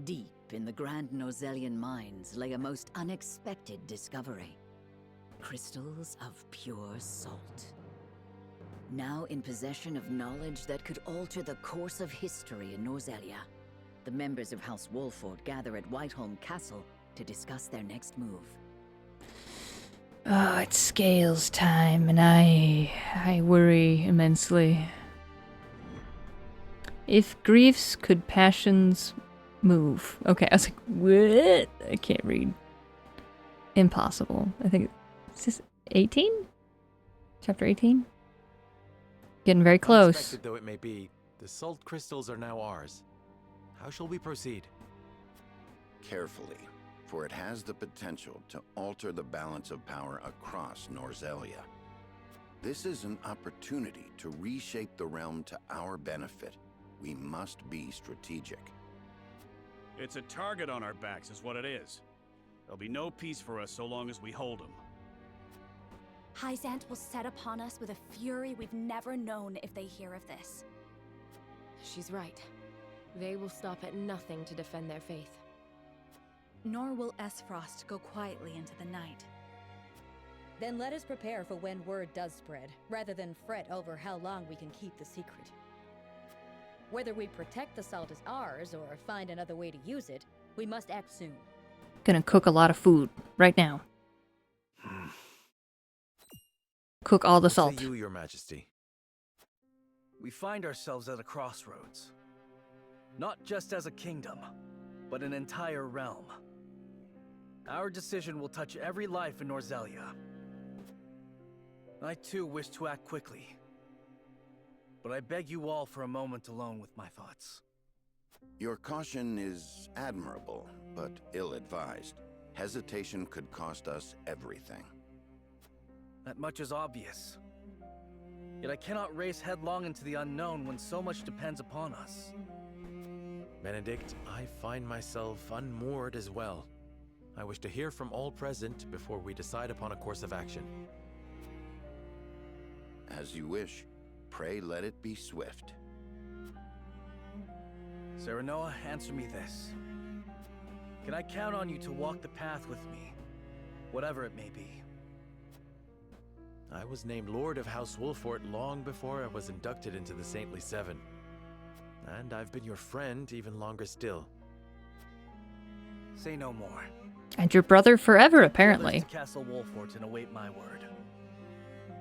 Deep in the Grand Nozelian mines lay a most unexpected discovery. Crystals of pure salt. Now in possession of knowledge that could alter the course of history in Norzelia, the members of House Wolford gather at Whiteholm Castle to discuss their next move. Oh, it's scales time, and I worry immensely. If griefs could passions move. Okay, I was like, what? I can't read. Impossible. I think, is this 18? Chapter 18? Getting very close. Unexpected though it may be, the salt crystals are now ours. How shall we proceed? Carefully, for it has the potential to alter the balance of power across Norzelia. This is an opportunity to reshape the realm to our benefit. We must be strategic. It's a target on our backs is what it is. There'll be no peace for us so long as we hold him. Hyzant will set upon us with a fury we've never known if they hear of this. She's right. They will stop at nothing to defend their faith. Nor will Esfrost go quietly into the night. Then let us prepare for when word does spread, rather than fret over how long we can keep the secret. Whether we protect the salt as ours or find another way to use it, we must act soon. Gonna cook a lot of food right now. Cook all the What say salt. you, Your Majesty? We find ourselves at a crossroads. Not just as a kingdom, but an entire realm. Our decision will touch every life in Norzelia. I too wish to act quickly. But I beg you all for a moment alone with my thoughts. Your caution is admirable, but ill-advised. Hesitation could cost us everything. That much is obvious. Yet I cannot race headlong into the unknown when so much depends upon us. Benedict, I find myself unmoored as well. I wish to hear from all present before we decide upon a course of action. As you wish. Pray let it be swift. Serenoa, answer me this. Can I count on you to walk the path with me, whatever it may be? I was named Lord of House Wolford long before I was inducted into the Saintly Seven. And I've been your friend even longer still. Say no more. And your brother forever, Let's apparently. to Castle Wolfort and await my word.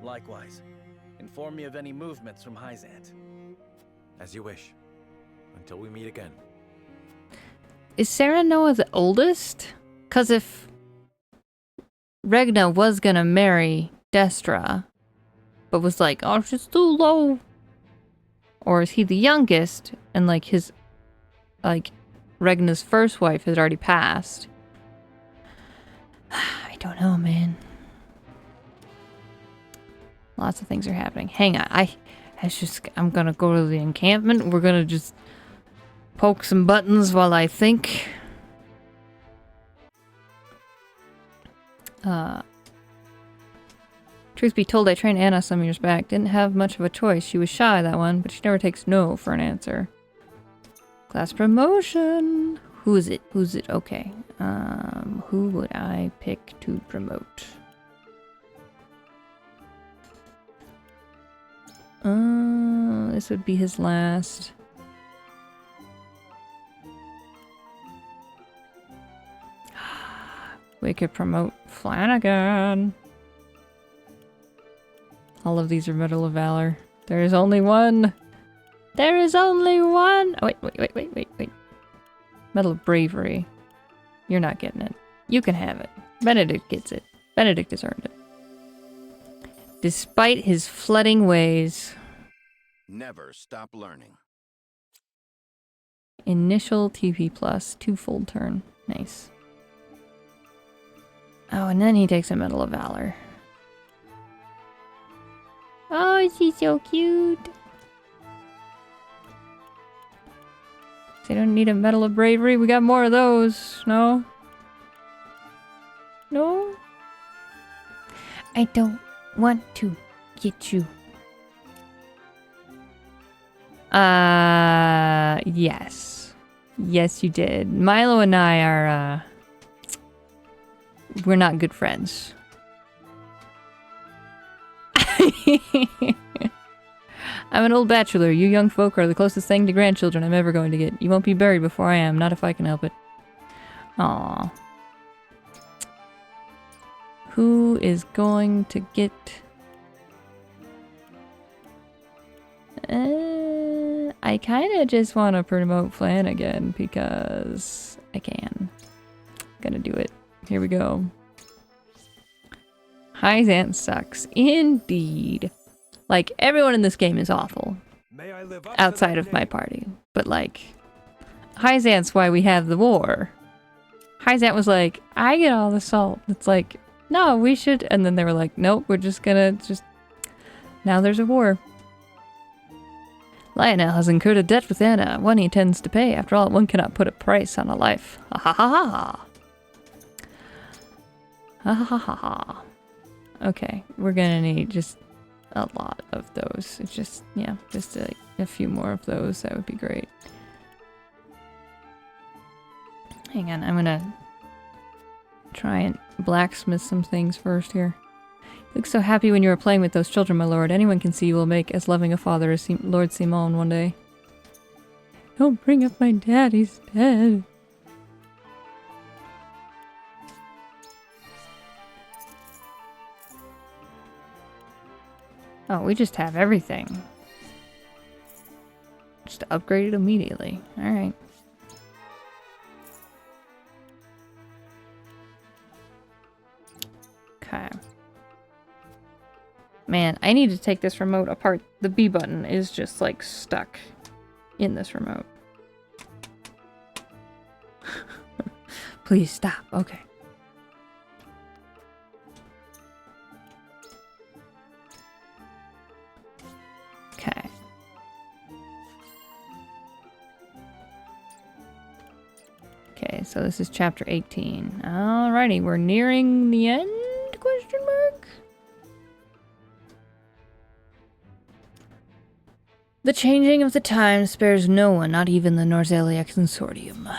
Likewise, inform me of any movements from Hyzant. As you wish. Until we meet again. Is Sarah Noah the oldest? Because if Regna was gonna marry Destra, but was like, oh, she's too low. Or is he the youngest and like his, like, Regna's first wife has already passed? I don't know, man. Lots of things are happening. Hang on, I'm gonna go to the encampment. We're gonna just poke some buttons while I think. Truth be told, I trained Anna some years back. Didn't have much of a choice. She was shy, that one, but she never takes no for an answer. Class promotion. Who is it? Who's it? Okay. Who would I pick to promote? This would be his last. We could promote Flanagan. All of these are Medal of Valor. There is only one. There is only one. Oh, wait. Medal of Bravery. You're not getting it. You can have it. Benedict gets it. Benedict has earned it. Despite his flooding ways. Never stop learning. Initial TP plus. 2-fold turn. Nice. Oh, and then he takes a Medal of Valor. Oh, she's so cute. They don't need a Medal of Bravery. We got more of those. No? No? I don't want to get you. Yes. Yes, you did. Milo and I are, we're not good friends. I'm an old bachelor. You young folk are the closest thing to grandchildren I'm ever going to get. You won't be buried before I am, not if I can help it. Aww. Who is going to get... I kind of just want to promote Flan again because I can. Gonna do it. Here we go. Hyzant sucks. Indeed. Like, everyone in this game is awful. May I live up Outside to of that my name? party. But, like, Hyzant's why we have the war. Hyzant was like, I get all the salt. It's like, no, we should. And then they were like, nope, we're just gonna just... Now there's a war. Lionel has incurred a debt with Anna, one he intends to pay. After all, one cannot put a price on a life. Ha ha ha ha. Ha ha ha ha ha. Okay, we're gonna need just a lot of those. It's just, yeah, just a few more of those. That would be great. Hang on, I'm gonna try and blacksmith some things first here. You look so happy when you were playing with those children, my lord. Anyone can see you will make as loving a father as Lord Simon one day. Don't bring up my dad, he's dead. Oh, we just have everything. Just upgrade it immediately. Alright. Okay. Man, I need to take this remote apart. The B button is just, like, stuck in this remote. Please stop. Okay. Okay. Okay, so this is chapter 18. Alrighty, we're nearing the end? Question mark? The changing of the times spares no one, not even the Norzelia Consortium.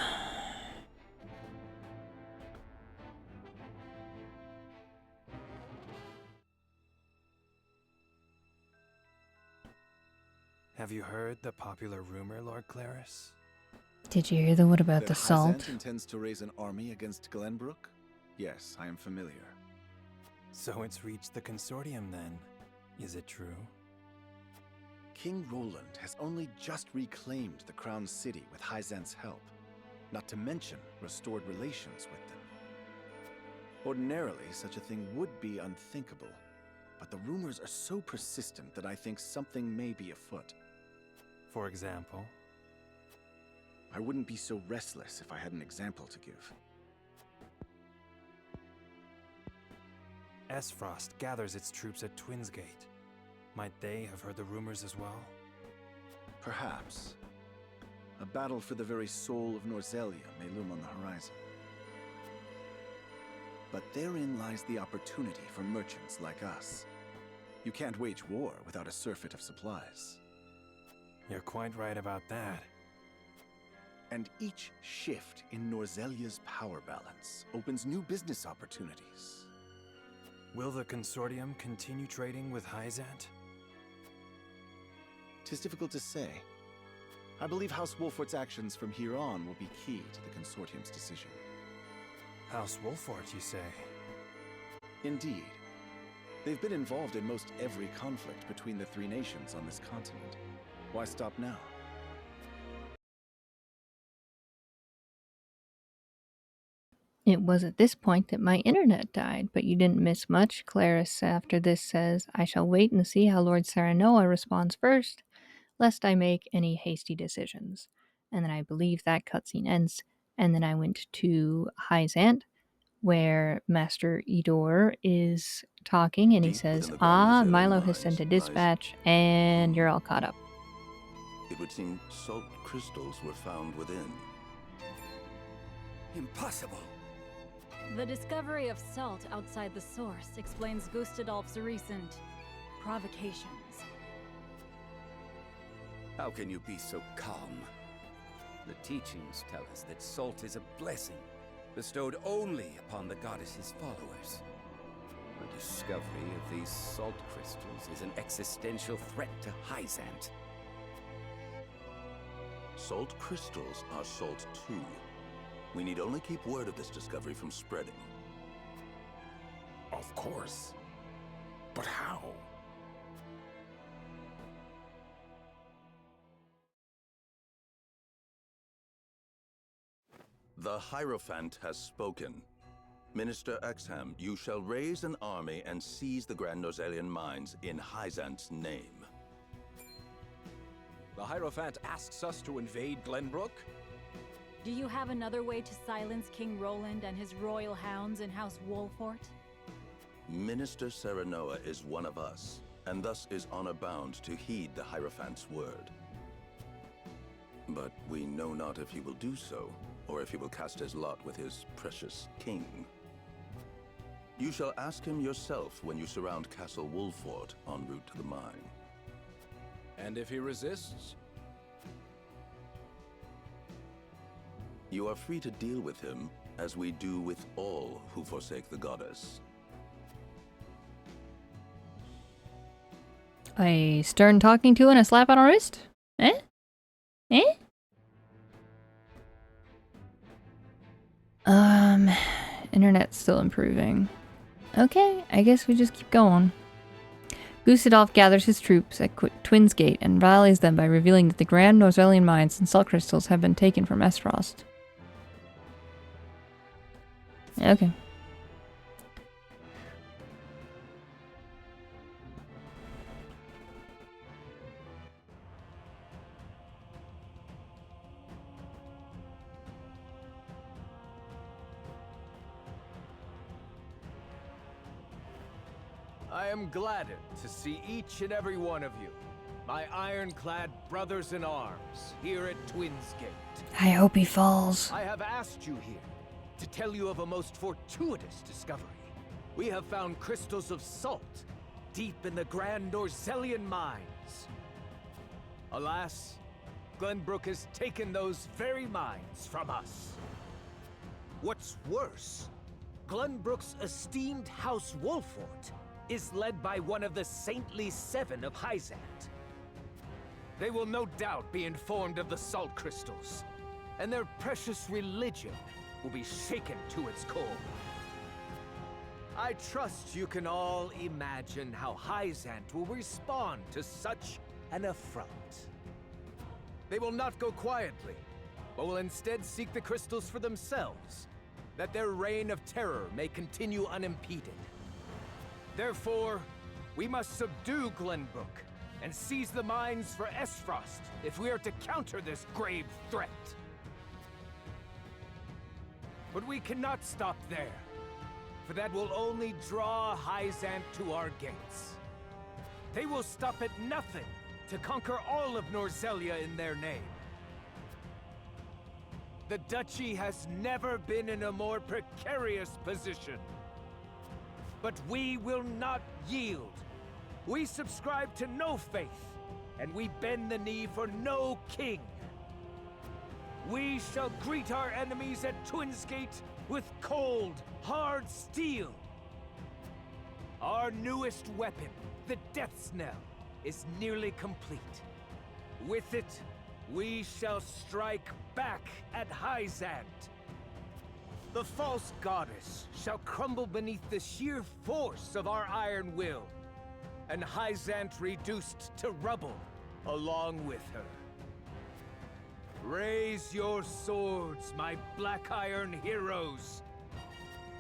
Have you heard the popular rumor, Lord Claris? Did you hear the what about That the salt? Hyzant intends to raise an army against Glenbrook? Yes, I am familiar. So it's reached the consortium then. Is it true? King Roland has only just reclaimed the Crown City with Hyzant's help, not to mention restored relations with them. Ordinarily, such a thing would be unthinkable, but the rumors are so persistent that I think something may be afoot. For example? I wouldn't be so restless if I had an example to give. Esfrost gathers its troops at Twinsgate. Might they have heard the rumors as well? Perhaps. A battle for the very soul of Norzelia may loom on the horizon. But therein lies the opportunity for merchants like us. You can't wage war without a surfeit of supplies. You're quite right about that. And each shift in Norzelia's power balance opens new business opportunities. Will the consortium continue trading with Hyzant? 'Tis difficult to say. I believe House Wolfort's actions from here on will be key to the consortium's decision. House Wolfort, you say? Indeed. They've been involved in most every conflict between the three nations on this continent. Why stop now? It was at this point that my internet died, but you didn't miss much. Claris after this says, I shall wait and see how Lord Serenoa responds first, lest I make any hasty decisions. And then I believe that cutscene ends. And then I went to Hyzant, where Master Edor is talking, and he says, Milo has sent a dispatch, and you're all caught up. It would seem salt crystals were found within. Impossible! The discovery of salt outside the source explains Gustadolf's recent provocations. How can you be so calm? The teachings tell us that salt is a blessing, bestowed only upon the goddess's followers. The discovery of these salt crystals is an existential threat to Hyzant. Salt crystals are salt too. We need only keep word of this discovery from spreading. Of course. But how? The Hierophant has spoken. Minister Exham, you shall raise an army and seize the Grand Norzelian mines in Hyzant's name. The Hierophant asks us to invade Glenbrook? Do you have another way to silence King Roland and his royal hounds in House Wolfort? Minister Serenoa is one of us, and thus is honor-bound to heed the Hierophant's word. But we know not if he will do so, or if he will cast his lot with his precious king. You shall ask him yourself when you surround Castle Wolfort en route to the mine. And if he resists? You are free to deal with him, as we do with all who forsake the goddess. A stern talking to and a slap on a wrist? Eh? Eh? Internet's still improving. Okay, I guess we just keep going. Gusadolf gathers his troops at Twins Gate and rallies them by revealing that the Grand Norzelian mines and salt crystals have been taken from Esfrost. Okay. I am gladdened to see each and every one of you, my ironclad brothers in arms, here at Twins Gate. I hope he falls. I have asked you here to tell you of a most fortuitous discovery. We have found crystals of salt deep in the Grand Norzelian mines. Alas, Glenbrook has taken those very mines from us. What's worse, Glenbrook's esteemed House Wolfort is led by one of the saintly seven of Hyzant. They will no doubt be informed of the salt crystals, and their precious religion will be shaken to its core. I trust you can all imagine how Hyzant will respond to such an affront. They will not go quietly, but will instead seek the crystals for themselves, that their reign of terror may continue unimpeded. Therefore, we must subdue Glenbrook and seize the mines for Esfrost if we are to counter this grave threat. But we cannot stop there, for that will only draw Hyzant to our gates. They will stop at nothing to conquer all of Norzelia in their name. The Duchy has never been in a more precarious position. But we will not yield. We subscribe to no faith, and we bend the knee for no king. We shall greet our enemies at Twins Gate with cold, hard steel. Our newest weapon, the Death's Knell, is nearly complete. With it, we shall strike back at Hyzant. The false goddess shall crumble beneath the sheer force of our iron will, and Hyzant reduced to rubble along with her. Raise your swords, my black iron heroes.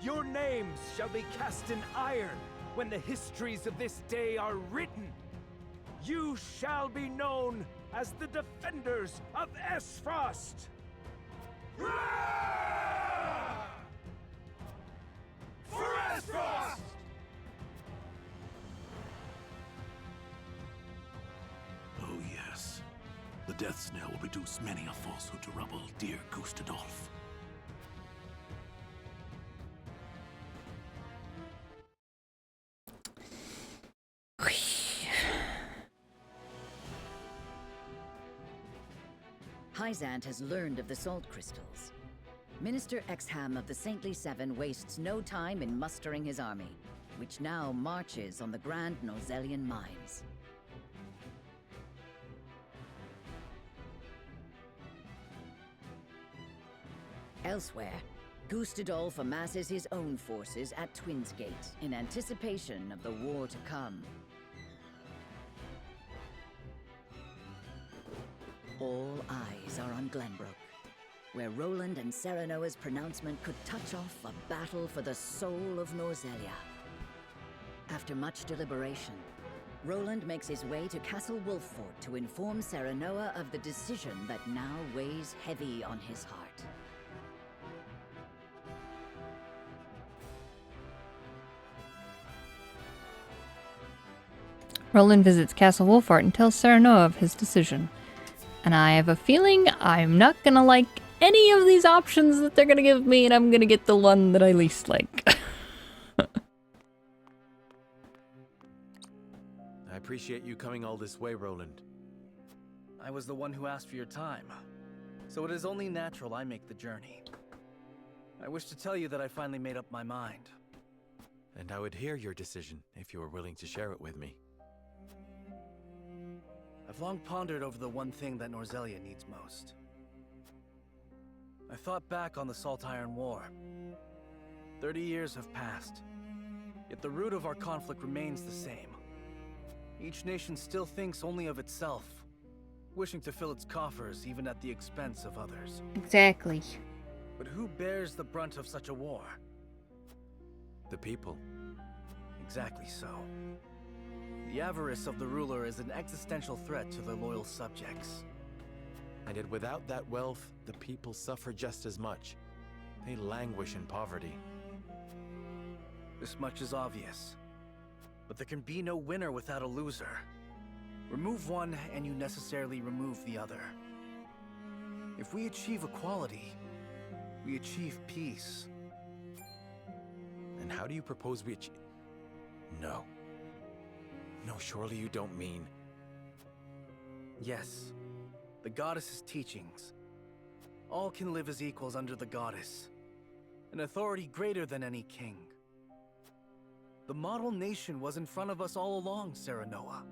Your names shall be cast in iron when the histories of this day are written. You shall be known as the defenders of Esfrost. For Esfrost! Oh yes. The Death's Knell will reduce many a falsehood to rubble, dear Gustadolf. Hyzant has learned of the salt crystals. Minister Exham of the Saintly Seven wastes no time in mustering his army, which now marches on the Grand Norzelian mines. Elsewhere, Gustadolf amasses his own forces at Twins Gate in anticipation of the war to come. All eyes are on Glenbrook, where Roland and Serenoa's pronouncement could touch off a battle for the soul of Norzelia. After much deliberation, Roland makes his way to Castle Wolffort to inform Serenoa of the decision that now weighs heavy on his heart. Roland visits Castle Wolffort and tells Serenoa of his decision. And I have a feeling I'm not gonna like any of these options that they're gonna give me, and I'm gonna get the one that I least like. I appreciate you coming all this way, Roland. I was the one who asked for your time, so it is only natural I make the journey. I wish to tell you that I finally made up my mind. And I would hear your decision if you were willing to share it with me. I've long pondered over the one thing that Norzelia needs most. I thought back on the Salt Iron War. 30 years have passed, yet the root of our conflict remains the same. Each nation still thinks only of itself, wishing to fill its coffers even at the expense of others. Exactly. But who bears the brunt of such a war? The people. Exactly so. The avarice of the ruler is an existential threat to their loyal subjects. And yet without that wealth, the people suffer just as much. They languish in poverty. This much is obvious. But there can be no winner without a loser. Remove one, and you necessarily remove the other. If we achieve equality, we achieve peace. And how do you propose we achieve? No. No, surely you don't mean... Yes. The goddess's teachings. All can live as equals under the goddess. An authority greater than any king. The model nation was in front of us all along, Serenoa.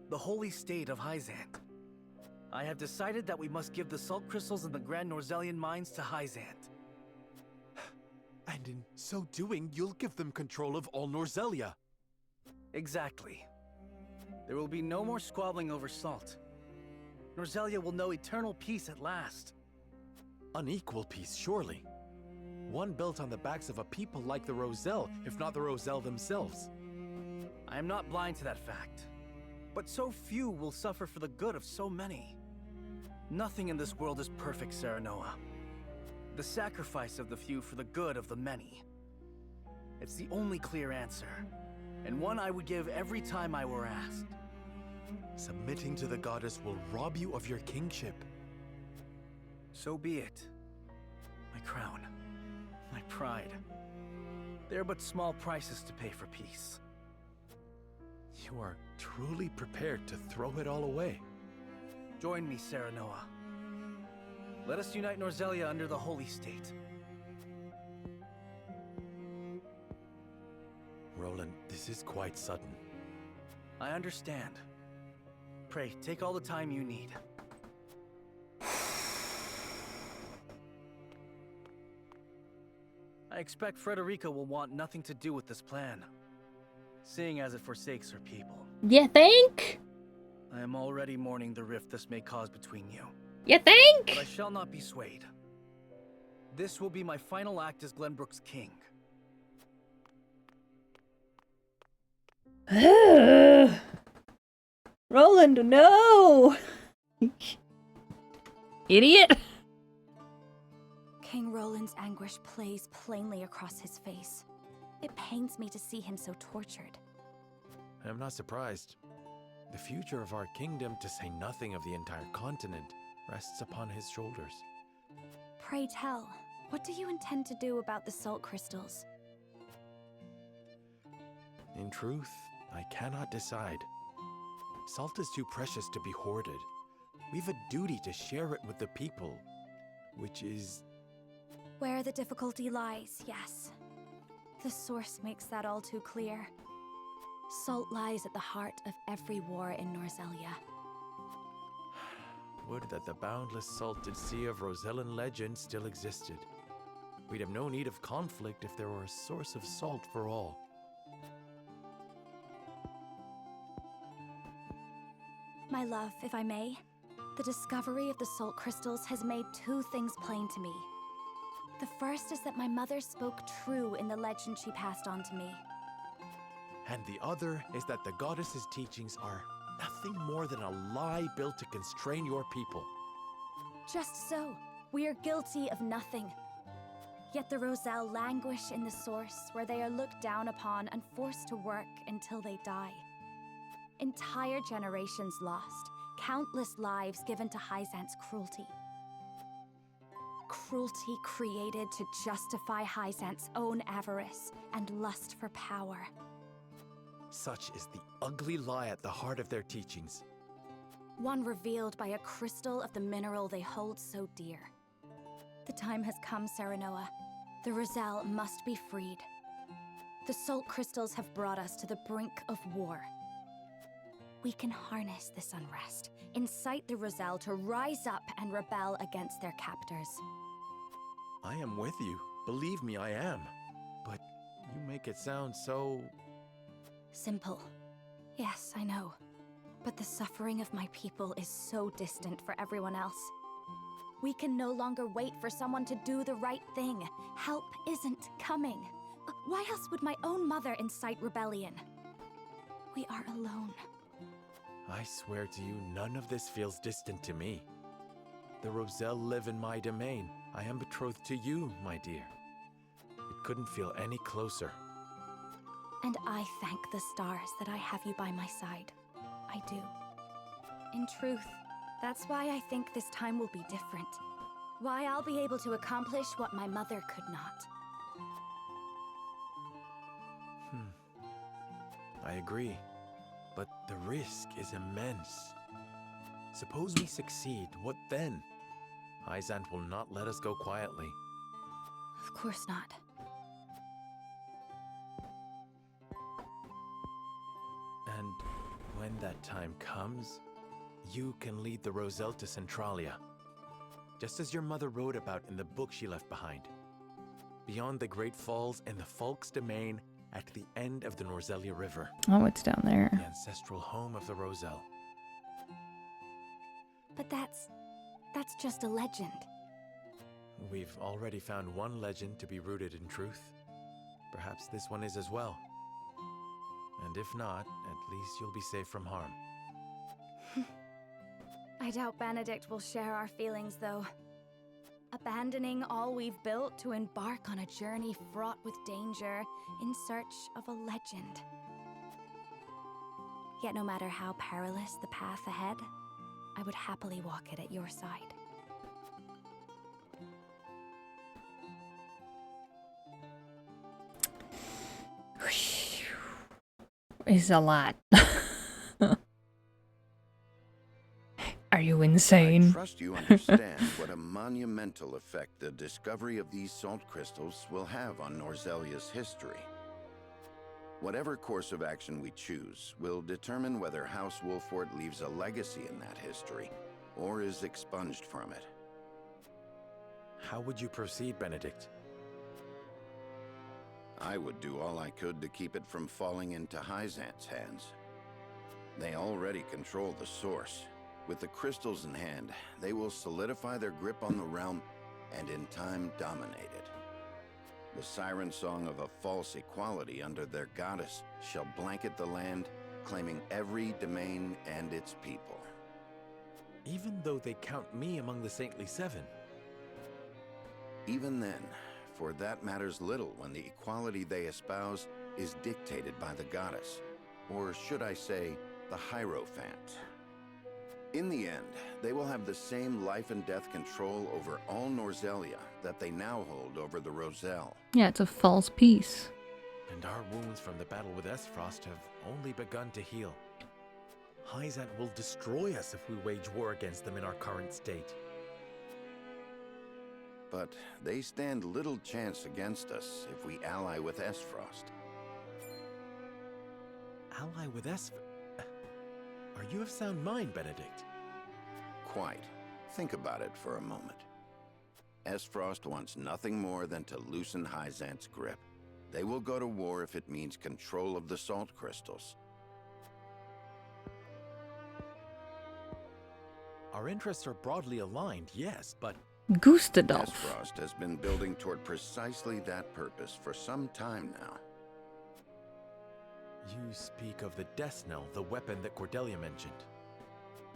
The holy state of Hyzant. I have decided that we must give the salt crystals in the Grand Norzelian mines to Hyzant. And in so doing, you'll give them control of all Norzelia. Exactly. There will be no more squabbling over salt. Norzelia will know eternal peace at last. Unequal peace, surely. One built on the backs of a people like the Roselle, if not the Roselle themselves. I am not blind to that fact. But so few will suffer for the good of so many. Nothing in this world is perfect, Serenoa. The sacrifice of the few for the good of the many. It's the only clear answer, and one I would give every time I were asked. Submitting to the goddess will rob you of your kingship. So be it. My crown, my pride. They are but small prices to pay for peace. You are truly prepared to throw it all away. Join me, Serenoa. Let us unite Norzelia under the holy state. Roland, this is quite sudden. I understand. Pray, take all the time you need. I expect Frederica will want nothing to do with this plan, seeing as it forsakes her people. You think? I am already mourning the rift this may cause between you. You think? But I shall not be swayed. This will be my final act as Glenbrook's king. Roland, no! Idiot! King Roland's anguish plays plainly across his face. It pains me to see him so tortured. I'm not surprised. The future of our kingdom, to say nothing of the entire continent, rests upon his shoulders. Pray tell, what do you intend to do about the salt crystals? In truth, I cannot decide. Salt is too precious to be hoarded. We've a duty to share it with the people, which is... Where the difficulty lies, yes. The source makes that all too clear. Salt lies at the heart of every war in Norzelia. Would that the boundless salted sea of Rosellan legend still existed. We'd have no need of conflict if there were a source of salt for all. My love, if I may, the discovery of the salt crystals has made two things plain to me. The first is that my mother spoke true in the legend she passed on to me. And the other is that the goddess's teachings are nothing more than a lie built to constrain your people. Just so. We are guilty of nothing. Yet the Roselle languish in the source, where they are looked down upon and forced to work until they die. Entire generations lost, countless lives given to Hyzant's cruelty. Cruelty created to justify Hyzant's own avarice and lust for power. Such is the ugly lie at the heart of their teachings. One revealed by a crystal of the mineral they hold so dear. The time has come, Serenoa. The Roselle must be freed. The salt crystals have brought us to the brink of war. We can harness this unrest, incite the Roselle to rise up and rebel against their captors. I am with you. Believe me, I am. But you make it sound so... Simple. Yes, I know. But the suffering of my people is so distant for everyone else. We can no longer wait for someone to do the right thing. Help isn't coming. Why else would my own mother incite rebellion? We are alone. I swear to you, none of this feels distant to me. The Roselle live in my domain. I am betrothed to you, my dear. It couldn't feel any closer. And I thank the stars that I have you by my side. I do. In truth, that's why I think this time will be different. Why I'll be able to accomplish what my mother could not. I agree. But the risk is immense. Suppose we succeed, what then? Hyzant will not let us go quietly. Of course not. And when that time comes, you can lead the Roselle to Centralia. Just as your mother wrote about in the book she left behind. Beyond the Great Falls and the Folk's domain at the end of the Norzelia River. Oh, it's down there. The ancestral home of the Roselle. But that's just a legend. We've already found one legend to be rooted in truth. Perhaps this one is as well. And if not, at least you'll be safe from harm. I doubt Benedict will share our feelings, though. Abandoning all we've built to embark on a journey fraught with danger in search of a legend. Yet no matter how perilous the path ahead, I would happily walk it at your side. It's a lot. Are you insane? I trust you understand what a monumental effect the discovery of these salt crystals will have on Norzelia's history. Whatever course of action we choose will determine whether House Wolfort leaves a legacy in that history, or is expunged from it. How would you proceed, Benedict? I would do all I could to keep it from falling into Hyzant's hands. They already control the source. With the crystals in hand, they will solidify their grip on the realm and in time dominate it. The siren song of a false equality under their goddess shall blanket the land, claiming every domain and its people. Even though they count me among the Saintly Seven? Even then, for that matters little when the equality they espouse is dictated by the goddess, or should I say, the Hierophant. In the end, they will have the same life and death control over all Norzelia that they now hold over the Roselle. Yeah, it's a false peace. And our wounds from the battle with Esfrost have only begun to heal. Hyzant will destroy us if we wage war against them in our current state. But they stand little chance against us if we ally with Esfrost. Ally with Are you of sound mind, Benedict? Quite. Think about it for a moment. Esfrost wants nothing more than to loosen Hyzant's grip. They will go to war if it means control of the salt crystals. Our interests are broadly aligned, yes, but... Gustadolf. Esfrost has been building toward precisely that purpose for some time now. You speak of the Death Knell, the weapon that Cordelia mentioned.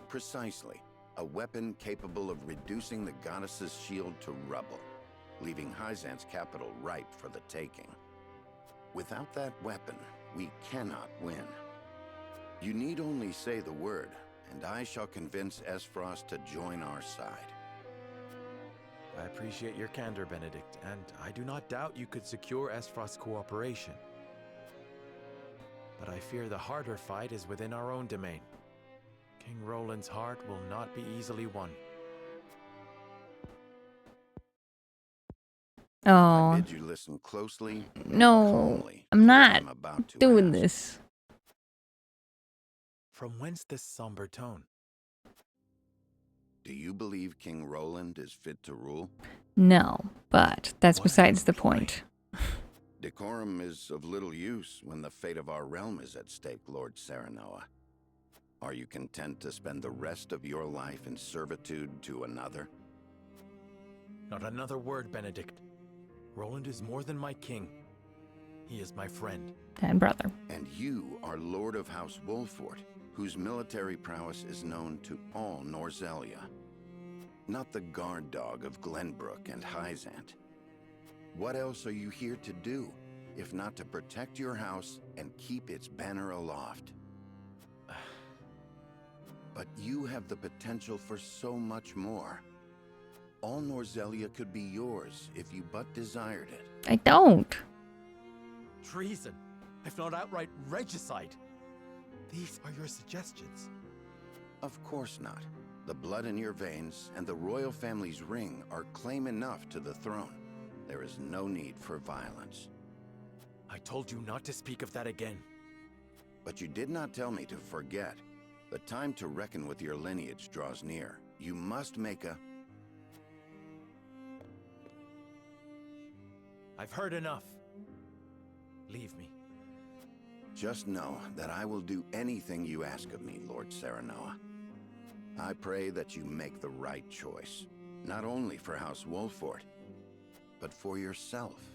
Precisely. A weapon capable of reducing the goddess's shield to rubble, leaving Hyzant's capital ripe for the taking. Without that weapon, we cannot win. You need only say the word, and I shall convince Esfrost to join our side. I appreciate your candor, Benedict, and I do not doubt you could secure Esfrost's cooperation. But I fear the harder fight is within our own domain. King Roland's heart will not be easily won. Oh. I bid you listen closely. No, I'm not doing this. From whence this somber tone? Do you believe King Roland is fit to rule? No, but that's besides the point. Decorum is of little use when the fate of our realm is at stake, Lord Serenoa. Are you content to spend the rest of your life in servitude to another? Not another word, Benedict. Roland is more than my king. He is my friend. And brother. And you are Lord of House Wolfort, whose military prowess is known to all Norzelia. Not the guard dog of Glenbrook and Hyzant. What else are you here to do, if not to protect your house and keep its banner aloft? But you have the potential for so much more. All Norzelia could be yours if you but desired it. I don't. Treason, if not outright regicide. These are your suggestions. Of course not. The blood in your veins and the royal family's ring are claim enough to the throne. There is no need for violence. I told you not to speak of that again. But you did not tell me to forget. The time to reckon with your lineage draws near. You must make a... I've heard enough. Leave me. Just know that I will do anything you ask of me, Lord Serenoa. I pray that you make the right choice, not only for House Wolfort, but for yourself.